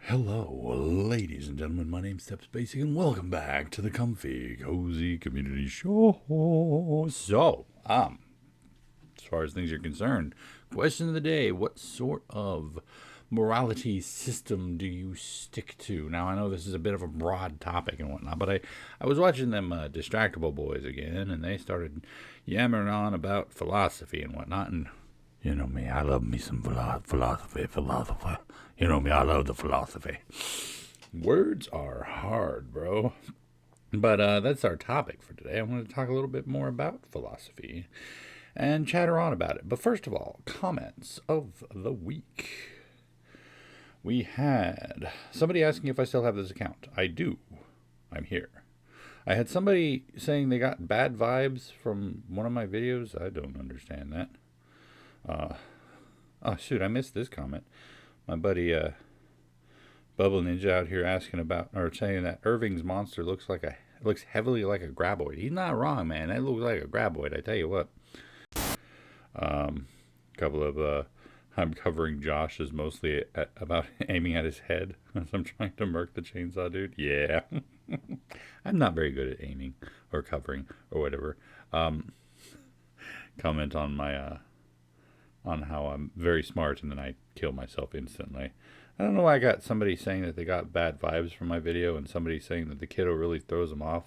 Hello, ladies and gentlemen. My name's StepsBasic, and welcome back to the Comfy Cozy Community Show. As far as things are concerned, question of the day: what sort of morality system do you stick to? Now, I know this is a bit of a broad topic and whatnot, but I was watching them Distractable Boys again, and they started yammering on about philosophy and whatnot, and you know me, I love me some philosophy. You know me, I love the philosophy. Words are hard, bro. But that's our topic for today. I want to talk a little bit more about philosophy and chatter on about it. But first of all, comments of the week. We had somebody asking if I still have this account. I do. I'm here. I had somebody saying they got bad vibes from one of my videos. I don't understand that. Oh, shoot, I missed this comment. My buddy Bubble Ninja out here asking about, or saying that Irving's monster looks heavily like a graboid. He's not wrong, man. That looks like a graboid, I tell you what. Couple of I'm covering Josh is mostly about aiming at his head as I'm trying to murk the chainsaw dude. Yeah. I'm not very good at aiming or covering or whatever. Comment on my on how I'm very smart and then I kill myself instantly. I don't know why I got somebody saying that they got bad vibes from my video and somebody saying that the kiddo really throws them off.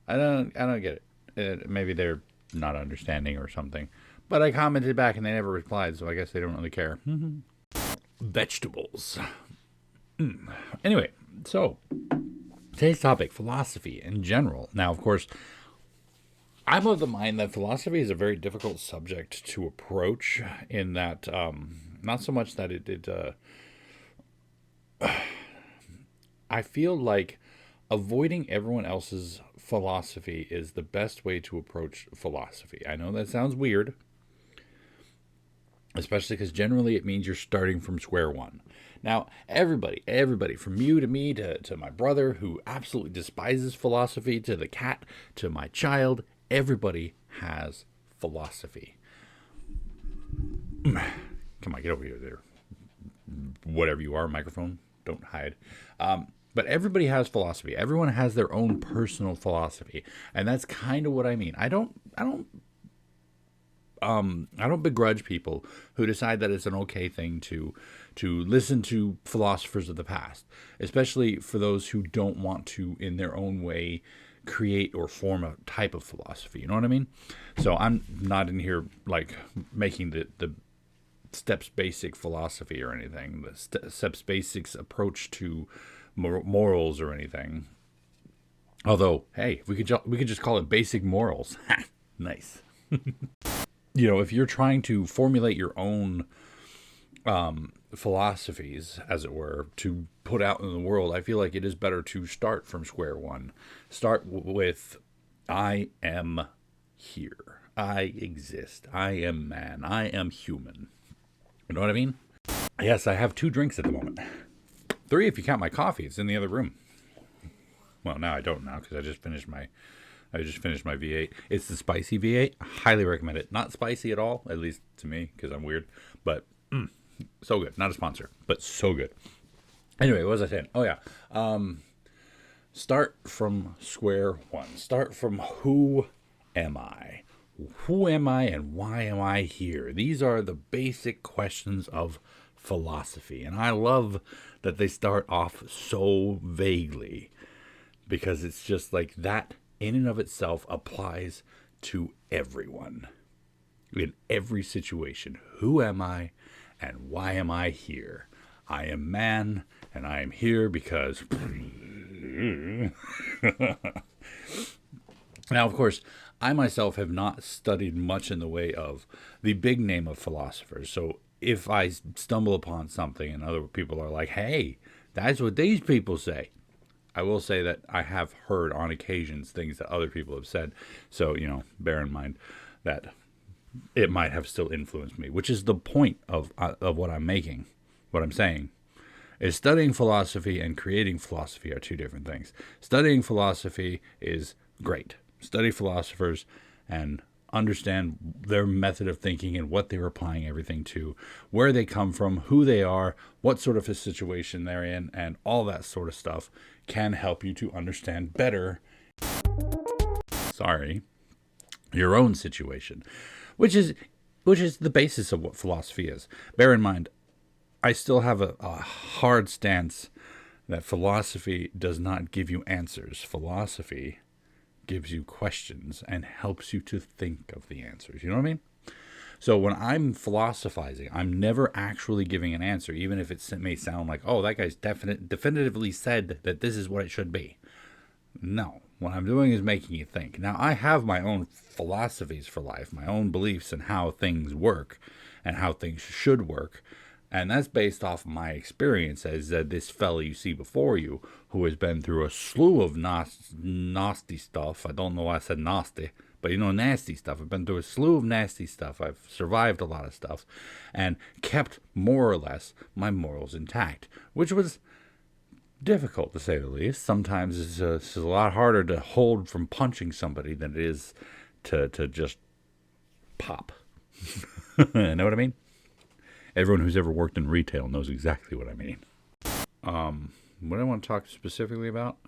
I don't get it. Maybe they're not understanding or something. But I commented back and they never replied, so I guess they don't really care. Vegetables. Anyway, so today's topic, philosophy in general. Now, of course, I'm of the mind that philosophy is a very difficult subject to approach in that, not so much that I feel like avoiding everyone else's philosophy is the best way to approach philosophy. I know that sounds weird, especially because generally it means you're starting from square one. Now, everybody, from you to me to my brother who absolutely despises philosophy, to the cat, to my child, everybody has philosophy. Come on, get over here there. Whatever you are, microphone, don't hide. But everybody has philosophy. Everyone has their own personal philosophy. And that's kind of what I mean. I don't begrudge people who decide that it's an okay thing to listen to philosophers of the past, especially for those who don't want to, in their own way, create or form a type of philosophy. You know what I mean? So I'm not in here like making the StepsBasic philosophy or anything, the StepsBasic's approach to morals or anything. Although, hey, we could just call it basic morals. Nice. You know, if you're trying to formulate your own philosophies, as it were, to put out in the world, I feel like it is better to start from square one. Start with, I am here. I exist. I am man. I am human. You know what I mean? Yes, I have 2 drinks at the moment. 3 if you count my coffee. It's in the other room. Well, now I don't now because I just finished my V8. It's the spicy V8. I highly recommend it. Not spicy at all, at least to me, because I'm weird. But so good. Not a sponsor, but so good. Anyway, what was I saying? Oh, yeah. Start from square one. Start from who am I? Who am I and why am I here? These are the basic questions of philosophy. And I love that they start off so vaguely because it's just like that in and of itself applies to everyone in every situation. Who am I and why am I here? I am man and I am here because now, of course, I myself have not studied much in the way of the big name of philosophers. So if I stumble upon something and other people are like, hey, that's what these people say, I will say that I have heard on occasions things that other people have said. So, you know, bear in mind that it might have still influenced me, which is the point of what I'm making. What I'm saying is studying philosophy and creating philosophy are 2 different things. Studying philosophy is great. Study philosophers and understand their method of thinking and what they were applying everything to, where they come from, who they are, what sort of a situation they're in, and all that sort of stuff can help you to understand better, your own situation, which is the basis of what philosophy is. Bear in mind, I still have a hard stance that philosophy does not give you answers. Philosophy gives you questions and helps you to think of the answers. You know what I mean? So when I'm philosophizing, I'm never actually giving an answer, even if it may sound like, oh, that guy's definitively said that this is what it should be. No, what I'm doing is making you think. Now, I have my own philosophies for life, my own beliefs and how things work and how things should work. And that's based off my experience as this fella you see before you, who has been through a slew of nasty stuff. I don't know why I said nasty, but nasty stuff. I've been through a slew of nasty stuff. I've survived a lot of stuff and kept more or less my morals intact, which was difficult to say the least. Sometimes it's a lot harder to hold from punching somebody than it is to just pop. Know what I mean? Everyone who's ever worked in retail knows exactly what I mean. What I want to talk specifically about,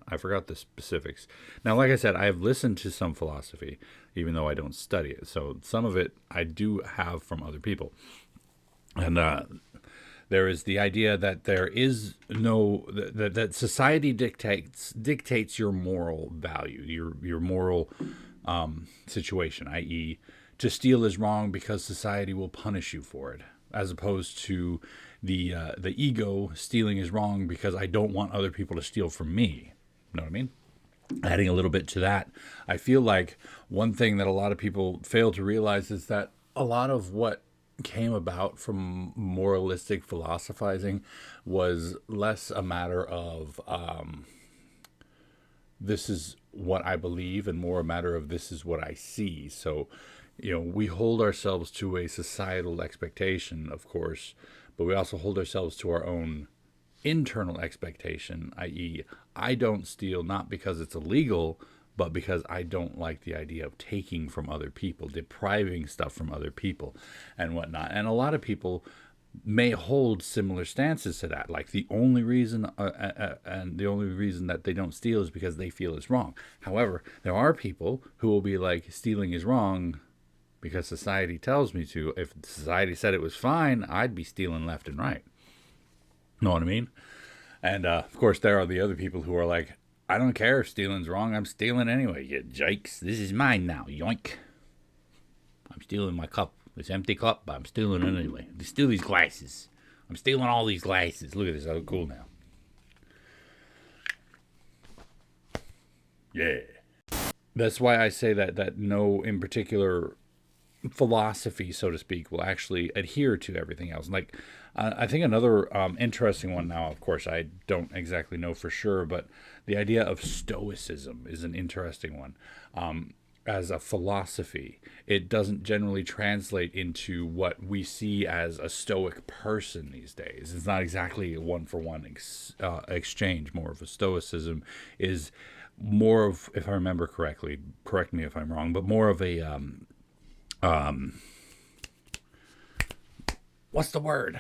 I forgot the specifics. Now, like I said, I have listened to some philosophy, even though I don't study it. So some of it I do have from other people. And there is the idea that there is no, that society dictates your moral value, your moral situation, i.e., to steal is wrong because society will punish you for it, as opposed to the ego, stealing is wrong because I don't want other people to steal from me. You know what I mean? Adding a little bit to that, I feel like one thing that a lot of people fail to realize is that a lot of what came about from moralistic philosophizing was less a matter of this is what I believe and more a matter of this is what I see. So, we hold ourselves to a societal expectation, of course, but we also hold ourselves to our own internal expectation, i.e., I don't steal not because it's illegal, but because I don't like the idea of taking from other people, depriving stuff from other people and whatnot. And a lot of people may hold similar stances to that. Like the only reason that they don't steal is because they feel it's wrong. However, there are people who will be like, stealing is wrong because society tells me to. If society said it was fine, I'd be stealing left and right. Know what I mean? And of course, there are the other people who are like, I don't care if stealing's wrong. I'm stealing anyway, you jikes. This is mine now, yoink. I'm stealing my cup. This empty cup, but I'm stealing it anyway. Steal these glasses. I'm stealing all these glasses. Look at this. I look cool now. Yeah. That's why I say that no in particular philosophy, so to speak, will actually adhere to everything else. Like, I think another interesting one now, of course, I don't exactly know for sure, but the idea of stoicism is an interesting one. As a philosophy, it doesn't generally translate into what we see as a stoic person these days. It's not exactly a one-for-one exchange. More of a stoicism is more of, if I remember correctly, correct me if I'm wrong, but more of a what's the word?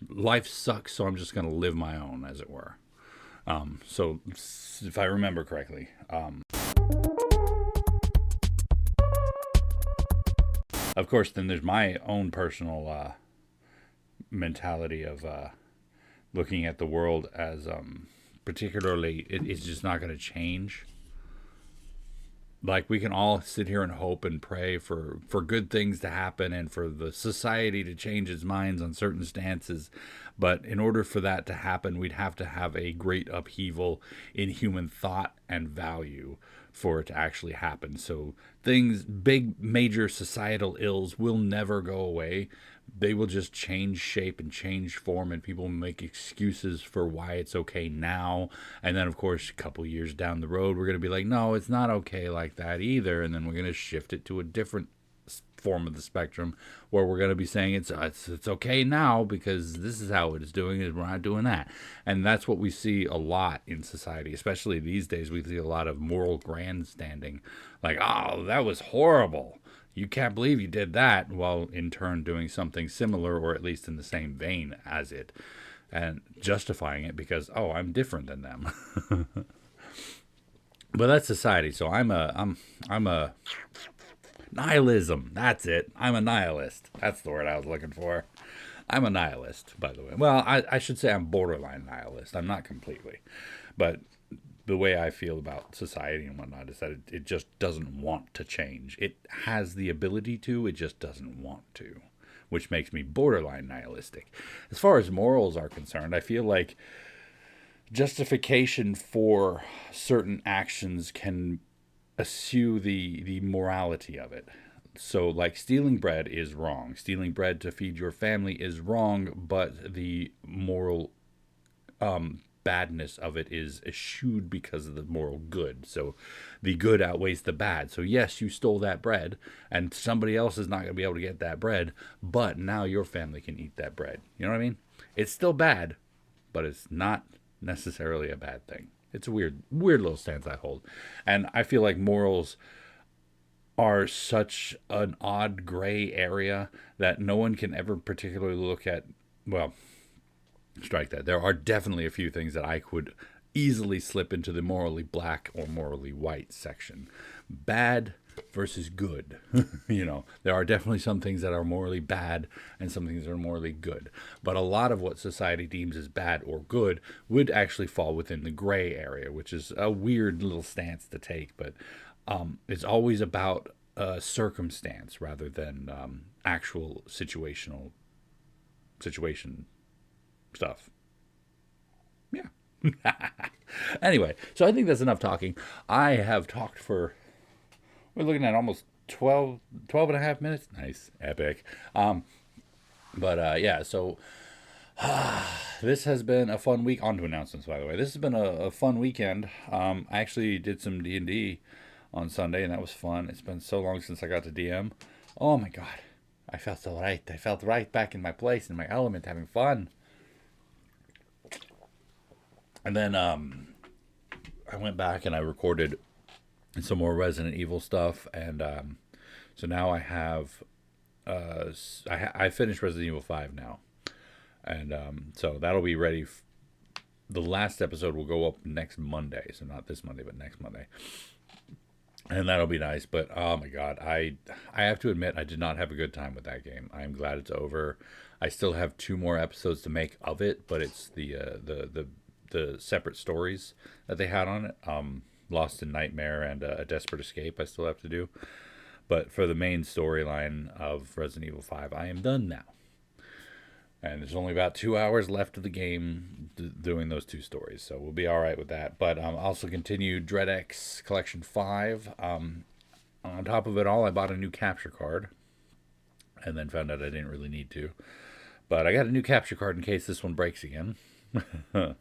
Life sucks, so I'm just going to live my own, as it were. So if I remember correctly, of course, then there's my own personal mentality of looking at the world as particularly it's just not going to change. Like, we can all sit here and hope and pray for good things to happen and for the society to change its minds on certain stances. But in order for that to happen, we'd have to have a great upheaval in human thought and value for it to actually happen. So big major societal ills will never go away. They will just change shape and change form, and people make excuses for why it's okay now. And then, of course, a couple years down the road, we're going to be like, no, it's not okay like that either. And then we're going to shift it to a different form of the spectrum, where we're going to be saying it's okay now because this is how it is doing it. We're not doing that. And that's what we see a lot in society, especially these days. We see a lot of moral grandstanding, like, oh, that was horrible, you can't believe you did that, while in turn doing something similar, or at least in the same vein as it, and justifying it because, oh, I'm different than them. But that's society. So I'm a nihilism. That's it. I'm a nihilist. That's the word I was looking for. I'm a nihilist, by the way. Well, I should say I'm borderline nihilist. I'm not completely. But the way I feel about society and whatnot is that it just doesn't want to change. It has the ability to, it just doesn't want to, which makes me borderline nihilistic. As far as morals are concerned, I feel like justification for certain actions can eschew the morality of it. So, like, stealing bread is wrong. Stealing bread to feed your family is wrong, but the moral badness of it is eschewed because of the moral good. So the good outweighs the bad. So yes, you stole that bread, and somebody else is not going to be able to get that bread, but now your family can eat that bread. You know what I mean? It's still bad, but it's not necessarily a bad thing. It's a weird little stance I hold. And I feel like morals are such an odd gray area that no one can ever particularly look at. Well, strike that. There are definitely a few things that I could easily slip into the morally black or morally white section. Bad versus good. There are definitely some things that are morally bad and some things that are morally good. But a lot of what society deems as bad or good would actually fall within the gray area, which is a weird little stance to take. But it's always about circumstance rather than actual situation stuff. Yeah. Anyway, so I think that's enough talking. I have talked for, we're looking at almost 12 and a half minutes. Nice. Epic. Yeah, so this has been a fun week. On to announcements, by the way. This has been a fun weekend. I actually did some D&D on Sunday, and that was fun. It's been so long since I got to DM. Oh my god. I felt so right. I felt right back in my place, in my element, having fun. And then I went back and I recorded some more Resident Evil stuff, and so now I have I finished Resident Evil 5 now, and so that'll be ready. The last episode will go up next Monday, so not this Monday, but next Monday, and that'll be nice. But oh my god, I have to admit I did not have a good time with that game. I am glad it's over. I still have 2 more episodes to make of it, but it's the separate stories that they had on it, Lost in Nightmare and A Desperate Escape, I still have to do. But for the main storyline of Resident Evil 5, I am done now. And there's only about 2 hours left of the game doing those 2 stories, so we'll be all right with that. But also continue Dread X Collection 5. On top of it all, I bought a new capture card, and then found out I didn't really need to. But I got a new capture card in case this one breaks again. But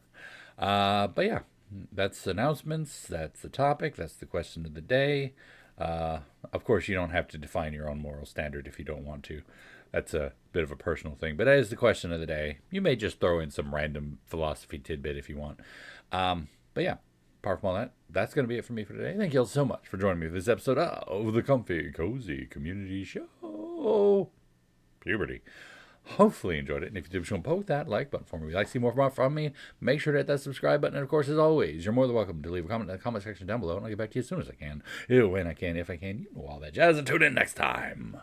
yeah, that's announcements, that's the topic, that's the question of the day. Of course, you don't have to define your own moral standard if you don't want to. That's a bit of a personal thing, but that is the question of the day. You may just throw in some random philosophy tidbit if you want. But yeah, apart from all that, that's going to be it for me for today. Thank you all so much for joining me for this episode of the Comfy Cozy Community Show. Puberty. Hopefully you enjoyed it, and if you did, poke that like button for me. If you'd like to see more from me, make sure to hit that subscribe button, and of course, as always, you're more than welcome to leave a comment in the comment section down below, and I'll get back to you as soon as I can, when I can, if I can, you know all that jazz, and tune in next time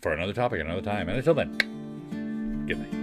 for another topic, another time, and until then, good night.